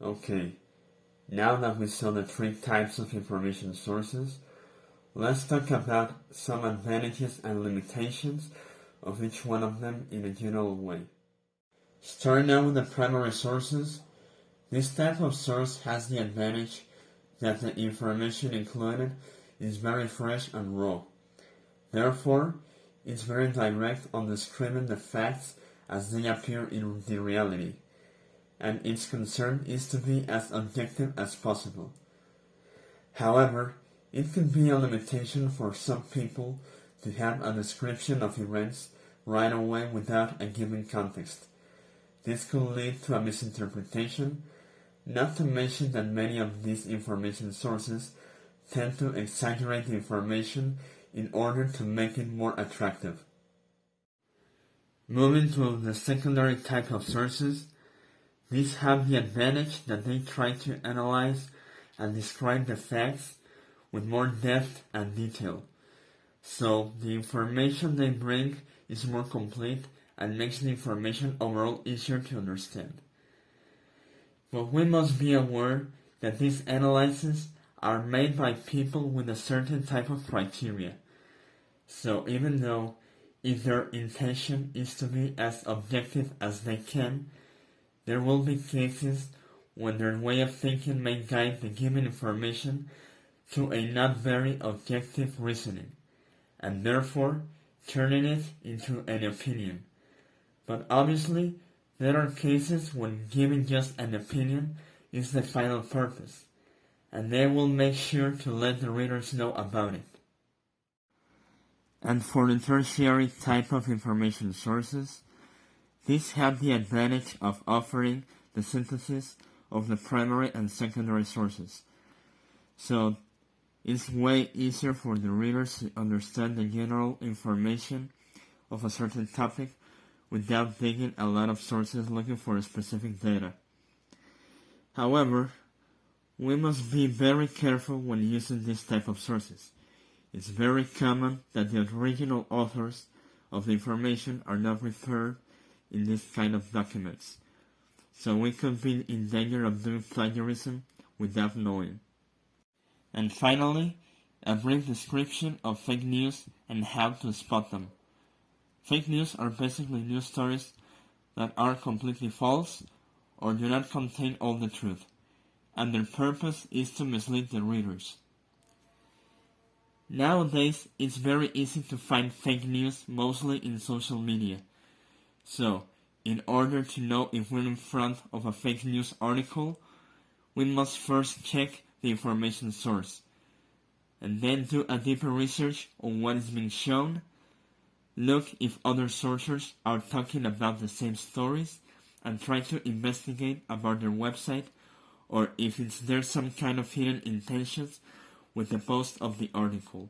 Okay, now that we saw the three types of information sources, let's talk about some advantages and limitations of each one of them in a general way. Starting out with the primary sources, this type of source has the advantage that the information included is very fresh and raw. Therefore, it's very direct on describing the facts as they appear in the reality, and its concern is to be as objective as possible. However, it could be a limitation for some people to have a description of events right away without a given context. This could lead to a misinterpretation, not to mention that many of these information sources tend to exaggerate the information in order to make it more attractive. Moving to the secondary type of sources, these have the advantage that they try to analyze and describe the facts with more depth and detail. So the information they bring is more complete and makes the information overall easier to understand. But we must be aware that these analyses are made by people with a certain type of criteria. So even though if their intention is to be as objective as they can, there will be cases when their way of thinking may guide the given information to a not very objective reasoning, and therefore turning it into an opinion. But obviously, there are cases when giving just an opinion is the final purpose, and they will make sure to let the readers know about it. And for the tertiary type of information sources, these have the advantage of offering the synthesis of the primary and secondary sources. So it's way easier for the readers to understand the general information of a certain topic without digging a lot of sources looking for specific data. However, we must be very careful when using this type of sources. It's very common that the original authors of the information are not referred in this kind of documents, so we could be in danger of doing plagiarism without knowing. And finally, a brief description of fake news and how to spot them. Fake news are basically news stories that are completely false or do not contain all the truth, and their purpose is to mislead the readers. Nowadays, it's very easy to find fake news mostly in social media. So, in order to know if we're in front of a fake news article, we must first check the information source, and then do a deeper research on what is being shown, look if other sources are talking about the same stories, and try to investigate about their website or if there's some kind of hidden intentions with the post of the article.